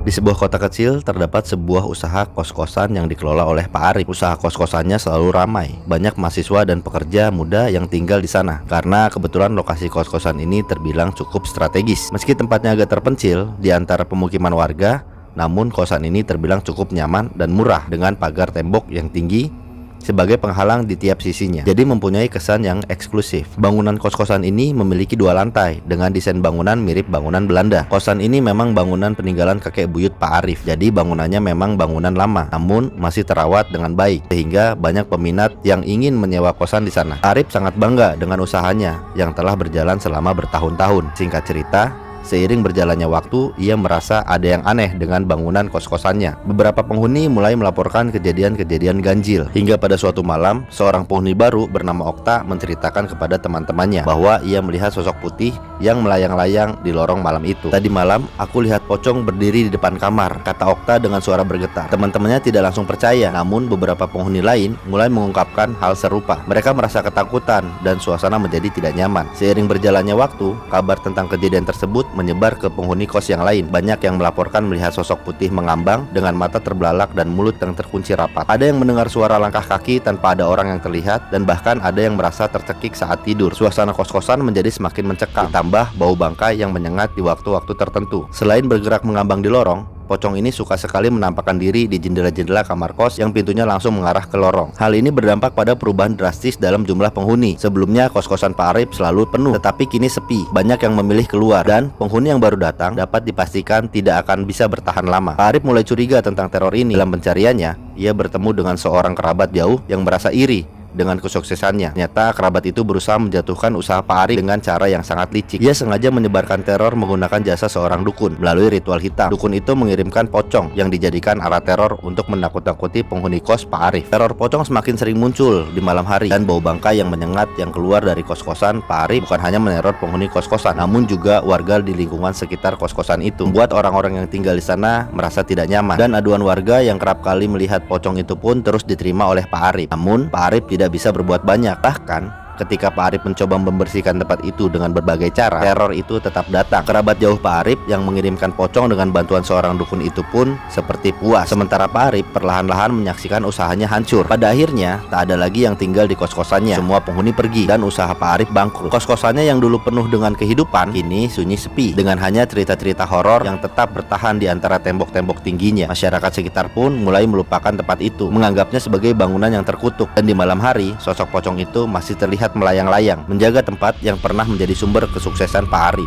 Di sebuah kota kecil terdapat sebuah usaha kos-kosan yang dikelola oleh Pak Arif. Usaha kos-kosannya selalu ramai. Banyak mahasiswa dan pekerja muda yang tinggal di sana. Karena kebetulan lokasi kos-kosan ini terbilang cukup strategis. Meski tempatnya agak terpencil di antara pemukiman warga, namun kosan ini terbilang cukup nyaman dan murah dengan pagar tembok yang tinggi sebagai penghalang di tiap sisinya. Jadi mempunyai kesan yang eksklusif. Bangunan kos-kosan ini memiliki 2 lantai dengan desain bangunan mirip bangunan Belanda. Kosan ini memang bangunan peninggalan kakek buyut Pak Arif. Jadi bangunannya memang bangunan lama, namun masih terawat dengan baik sehingga banyak peminat yang ingin menyewa kosan di sana. Arif sangat bangga dengan usahanya yang telah berjalan selama bertahun-tahun. Singkat cerita, seiring berjalannya waktu, ia merasa ada yang aneh dengan bangunan kos-kosannya. Beberapa penghuni mulai melaporkan kejadian-kejadian ganjil. Hingga pada suatu malam, seorang penghuni baru bernama Okta menceritakan kepada teman-temannya bahwa ia melihat sosok putih yang melayang-layang di lorong malam itu. Tadi malam, aku lihat pocong berdiri di depan kamar, kata Okta dengan suara bergetar. Teman-temannya tidak langsung percaya, namun beberapa penghuni lain mulai mengungkapkan hal serupa. Mereka merasa ketakutan dan suasana menjadi tidak nyaman. Seiring berjalannya waktu, kabar tentang kejadian tersebut menyebar ke penghuni kos yang lain. Banyak yang melaporkan melihat sosok putih mengambang dengan mata terbelalak dan mulut yang terkunci rapat. Ada yang mendengar suara langkah kaki tanpa ada orang yang terlihat, dan bahkan ada yang merasa tercekik saat tidur. Suasana kos-kosan menjadi semakin mencekam, ditambah bau bangkai yang menyengat di waktu-waktu tertentu. Selain bergerak mengambang di lorong, pocong ini suka sekali menampakkan diri di jendela-jendela kamar kos yang pintunya langsung mengarah ke lorong. Hal ini berdampak pada perubahan drastis dalam jumlah penghuni. Sebelumnya kos-kosan Pak Arif selalu penuh, tetapi kini sepi. Banyak yang memilih keluar, dan penghuni yang baru datang dapat dipastikan tidak akan bisa bertahan lama. Pak Arif mulai curiga tentang teror ini. Dalam pencariannya, ia bertemu dengan seorang kerabat jauh yang merasa iri dengan kesuksesannya. Ternyata kerabat itu berusaha menjatuhkan usaha Pak Arif dengan cara yang sangat licik. Ia sengaja menyebarkan teror menggunakan jasa seorang dukun melalui ritual hitam. Dukun itu mengirimkan pocong yang dijadikan alat teror untuk menakut-nakuti penghuni kos Pak Arif. Teror pocong semakin sering muncul di malam hari, dan bau bangkai yang menyengat yang keluar dari kos-kosan Pak Arif bukan hanya meneror penghuni kos-kosan, namun juga warga di lingkungan sekitar kos-kosan itu. Membuat orang-orang yang tinggal di sana merasa tidak nyaman, dan aduan warga yang kerap kali melihat pocong itu pun terus diterima oleh Pak Arif. Namun Pak Arif tidak bisa berbuat banyak. Bahkan ketika Pak Arif mencoba membersihkan tempat itu dengan berbagai cara, teror itu tetap datang. Kerabat jauh Pak Arif yang mengirimkan pocong dengan bantuan seorang dukun itu pun seperti puas. Sementara Pak Arif perlahan-lahan menyaksikan usahanya hancur. Pada akhirnya, tak ada lagi yang tinggal di kos-kosannya. Semua penghuni pergi dan usaha Pak Arif bangkrut. Kos-kosannya yang dulu penuh dengan kehidupan, kini sunyi sepi, dengan hanya cerita-cerita horor yang tetap bertahan di antara tembok-tembok tingginya. Masyarakat sekitar pun mulai melupakan tempat itu, menganggapnya sebagai bangunan yang terkutuk. Dan di malam hari, sosok pocong itu masih terlihat melayang-layang, menjaga tempat yang pernah menjadi sumber kesuksesan Pak Arif.